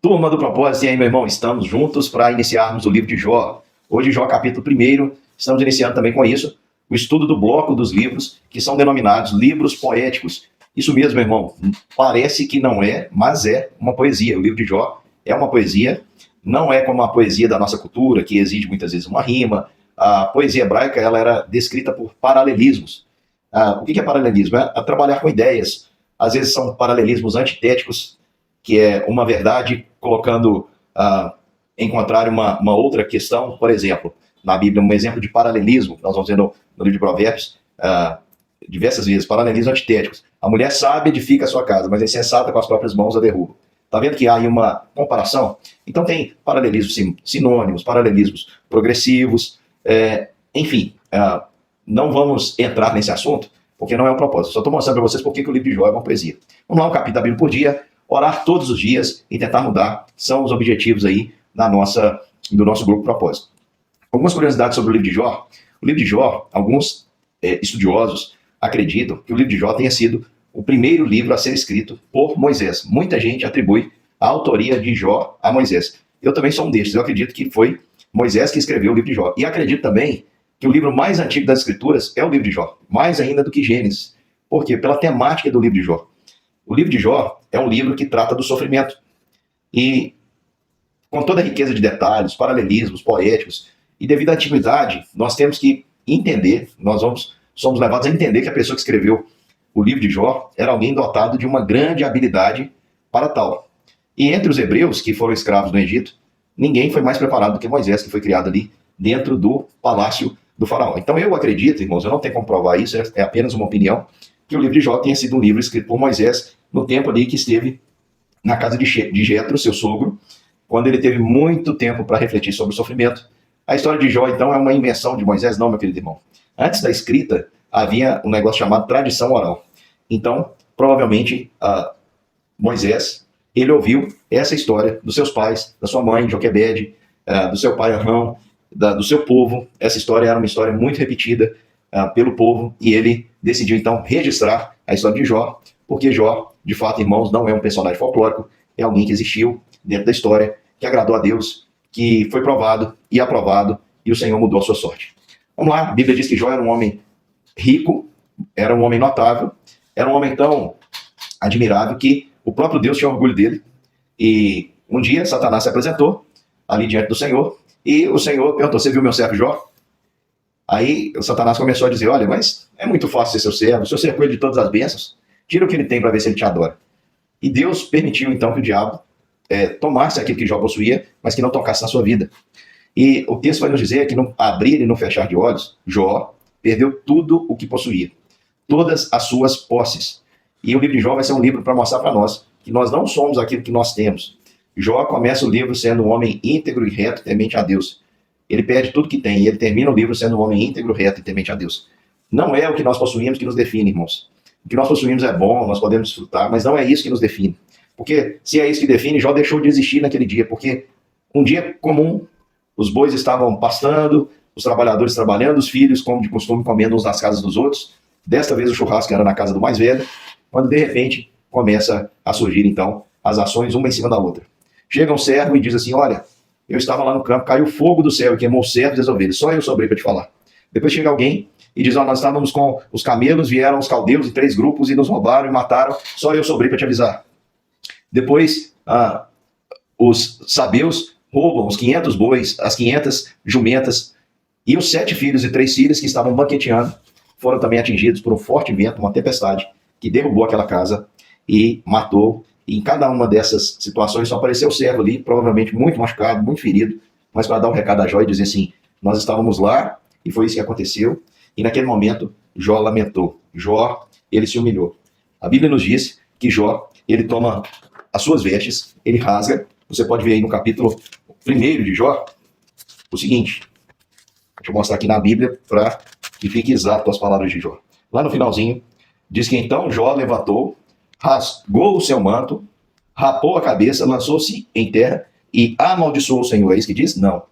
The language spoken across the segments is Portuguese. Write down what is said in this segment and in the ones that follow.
Turma do Propósito, e aí, meu irmão, estamos juntos para iniciarmos o livro de Jó. Hoje, Jó, capítulo 1, estamos iniciando também com isso, o estudo do bloco dos livros, que são denominados livros poéticos. Isso mesmo, meu irmão, parece que não é, mas é uma poesia. O livro de Jó é uma poesia, não é como a poesia da nossa cultura, que exige muitas vezes uma rima. A poesia hebraica ela era descrita por paralelismos. O que é paralelismo? É trabalhar com ideias. Às vezes são paralelismos antitéticos, que é uma verdade colocando em contrário uma outra questão. Por exemplo, na Bíblia, um exemplo de paralelismo, nós vamos ver no livro de Provérbios, diversas vezes, paralelismos antitéticos. A mulher sábia edifica a sua casa, mas a insensata com as próprias mãos a derruba. Está vendo que há aí uma comparação? Então tem paralelismos sinônimos, paralelismos progressivos, enfim, não vamos entrar nesse assunto, porque não é o propósito. Só estou mostrando para vocês por que o livro de Jó é uma poesia. Vamos lá, um capítulo da Bíblia por dia, orar todos os dias e tentar mudar, são os objetivos aí do nosso grupo Propósito. Algumas curiosidades sobre o livro de Jó. O livro de Jó, alguns estudiosos acreditam que o livro de Jó tenha sido o primeiro livro a ser escrito por Moisés. Muita gente atribui a autoria de Jó a Moisés. Eu também sou um desses. Eu acredito que foi Moisés que escreveu o livro de Jó. E acredito também que o livro mais antigo das Escrituras é o livro de Jó, mais ainda do que Gênesis. Por quê? Pela temática do livro de Jó. O livro de Jó é um livro que trata do sofrimento. E com toda a riqueza de detalhes, paralelismos, poéticos, e devido à antiguidade, nós temos que entender, somos levados a entender que a pessoa que escreveu o livro de Jó era alguém dotado de uma grande habilidade para tal. E entre os hebreus que foram escravos no Egito, ninguém foi mais preparado do que Moisés, que foi criado ali dentro do palácio do faraó. Então eu acredito, irmãos, eu não tenho como provar isso, é apenas uma opinião, que o livro de Jó tenha sido um livro escrito por Moisés no tempo ali que esteve na casa de Jetro, seu sogro, quando ele teve muito tempo para refletir sobre o sofrimento. A história de Jó, então, é uma invenção de Moisés? Não, meu querido irmão. Antes da escrita, havia um negócio chamado tradição oral. Então, provavelmente, Moisés, ele ouviu essa história dos seus pais, da sua mãe, Joquebede, do seu pai, Arão, do seu povo. Essa história era uma história muito repetida pelo povo, e ele decidiu, então, registrar a história de Jó, porque Jó, de fato, irmãos, não é um personagem folclórico, é alguém que existiu dentro da história, que agradou a Deus, que foi provado e aprovado, e o Senhor mudou a sua sorte. Vamos lá, a Bíblia diz que Jó era um homem rico, era um homem notável, era um homem tão admirável que o próprio Deus tinha orgulho dele. E um dia Satanás se apresentou ali diante do Senhor, e o Senhor perguntou: você viu meu servo Jó? Aí o Satanás começou a dizer: olha, mas é muito fácil ser seu servo, o senhor cercou ele de todas as bênçãos, tira o que ele tem para ver se ele te adora. E Deus permitiu então que o diabo tomasse aquilo que Jó possuía, mas que não tocasse na sua vida. E o texto vai nos dizer que no abrir e no fechar de olhos, Jó perdeu tudo o que possuía, todas as suas posses. E o livro de Jó vai ser um livro para mostrar para nós que nós não somos aquilo que nós temos. Jó começa o livro sendo um homem íntegro e reto, temente a Deus. Ele perde tudo que tem, e ele termina o livro sendo um homem íntegro, reto e temente a Deus. Não é o que nós possuímos que nos define, irmãos. O que nós possuímos é bom, nós podemos desfrutar, mas não é isso que nos define. Porque se é isso que define, Jó deixou de existir naquele dia, porque um dia comum, os bois estavam pastando, os trabalhadores trabalhando, os filhos, como de costume, comendo uns nas casas dos outros. Desta vez o churrasco era na casa do mais velho, quando de repente começa a surgir então as ações uma em cima da outra. Chega um servo e diz assim: olha, eu estava lá no campo, caiu fogo do céu e queimou os servos e as ovelhas, só eu sobrei para te falar. Depois chega alguém e diz: nós estávamos com os camelos, vieram os caldeus em 3 grupos e nos roubaram e mataram, só eu sobrei para te avisar. Depois os sabeus roubam os 500 bois, as 500 jumentas, e os 7 filhos e 3 filhas que estavam banqueteando foram também atingidos por um forte vento, uma tempestade, que derrubou aquela casa e matou. E em cada uma dessas situações só apareceu o servo ali, provavelmente muito machucado, muito ferido, mas para dar um recado a Jó e dizer assim: nós estávamos lá e foi isso que aconteceu. E naquele momento Jó lamentou, Jó, ele se humilhou. A Bíblia nos diz que Jó, ele toma as suas vestes, ele rasga. Você pode ver aí no capítulo 1 de Jó o seguinte. Deixa eu mostrar aqui na Bíblia para que fique exato as palavras de Jó. Lá no finalzinho, diz que então Jó levantou, rasgou o seu manto, rapou a cabeça, lançou-se em terra e amaldiçoou o Senhor. É isso que diz? Não.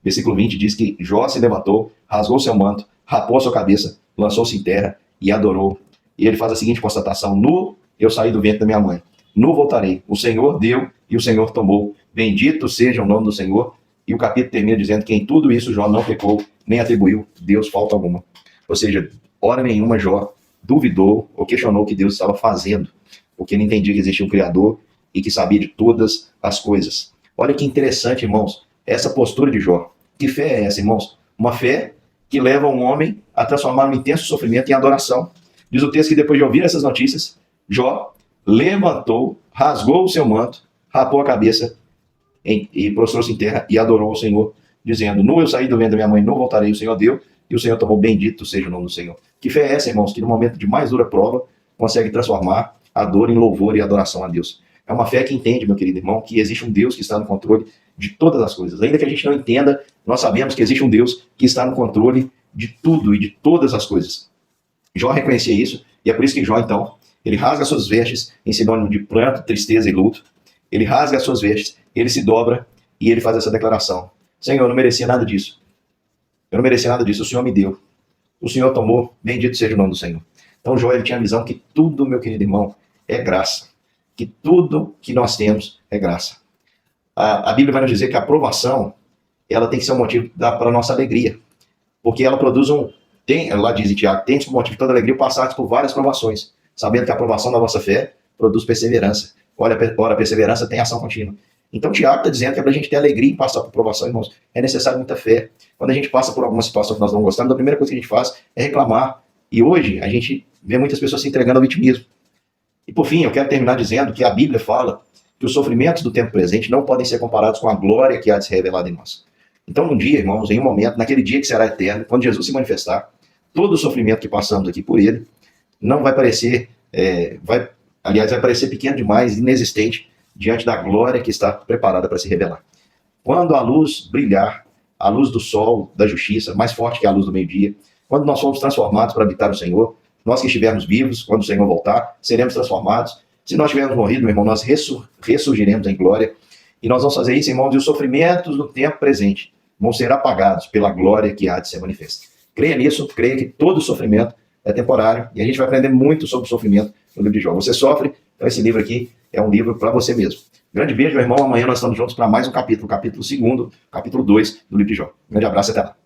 Versículo 20 diz que Jó se levantou, rasgou o seu manto, rapou a sua cabeça, lançou-se em terra e adorou. E ele faz a seguinte constatação: nu eu saí do ventre da minha mãe, nu voltarei. O Senhor deu e o Senhor tomou. Bendito seja o nome do Senhor. E o capítulo termina dizendo que em tudo isso Jó não pecou, nem atribuiu Deus falta alguma. Ou seja, hora nenhuma Jó duvidou ou questionou o que Deus estava fazendo, porque ele entendia que existia um Criador e que sabia de todas as coisas. Olha que interessante, irmãos, essa postura de Jó. Que fé é essa, irmãos? Uma fé que leva um homem a transformar um intenso sofrimento em adoração. Diz o texto que depois de ouvir essas notícias, Jó levantou, rasgou o seu manto, rapou a cabeça e prostrou-se em terra e adorou o Senhor, dizendo: Nu eu saí do ventre da minha mãe, não voltarei, o Senhor deu, e o Senhor tomou. Bendito seja o nome do Senhor. Que fé é essa, irmãos, que no momento de mais dura prova consegue transformar a dor em louvor e adoração a Deus? É uma fé que entende, meu querido irmão, que existe um Deus que está no controle de todas as coisas. Ainda que a gente não entenda, nós sabemos que existe um Deus que está no controle de tudo e de todas as coisas. Jó reconhecia isso, e é por isso que Jó, então, ele rasga suas vestes em sinônimo de pranto, tristeza e luto. Ele rasga as suas vestes, ele se dobra e ele faz essa declaração: Senhor, eu não merecia nada disso. Eu não merecia nada disso, o Senhor me deu. O Senhor tomou, bendito seja o nome do Senhor. Então Jó, ele tinha a visão que tudo, meu querido irmão, é graça. Que tudo que nós temos é graça. A Bíblia vai nos dizer que a aprovação, ela tem que ser um motivo para a nossa alegria. Porque ela produz lá diz em Tiago, tem como motivo de toda alegria passar por várias provações, sabendo que a aprovação da vossa fé produz perseverança. Ora, a perseverança tem ação contínua. Então Tiago está dizendo que é para a gente ter alegria em passar por provação, irmãos, é necessário muita fé. Quando a gente passa por alguma situação que nós não gostamos, a primeira coisa que a gente faz é reclamar. E hoje a gente vê muitas pessoas se entregando ao vitimismo. E por fim, eu quero terminar dizendo que a Bíblia fala que os sofrimentos do tempo presente não podem ser comparados com a glória que há de ser revelada em nós. Então, um dia, irmãos, em um momento, naquele dia que será eterno, quando Jesus se manifestar, todo o sofrimento que passamos aqui por ele não vai parecer, vai parecer pequeno demais, inexistente, diante da glória que está preparada para se revelar. Quando a luz brilhar, a luz do sol, da justiça, mais forte que a luz do meio-dia, quando nós formos transformados para habitar o Senhor, nós que estivermos vivos, quando o Senhor voltar, seremos transformados. Se nós tivermos morrido, meu irmão, nós ressurgiremos em glória. E nós vamos fazer isso, irmãos, e os sofrimentos do tempo presente vão ser apagados pela glória que há de ser manifesta. Creia nisso, creia que todo sofrimento é temporário, e a gente vai aprender muito sobre o sofrimento no livro de Jó. Você sofre? Então esse livro aqui é um livro para você mesmo. Grande beijo, meu irmão. Amanhã nós estamos juntos para mais um capítulo 2 do livro de Jó. Grande abraço e até lá.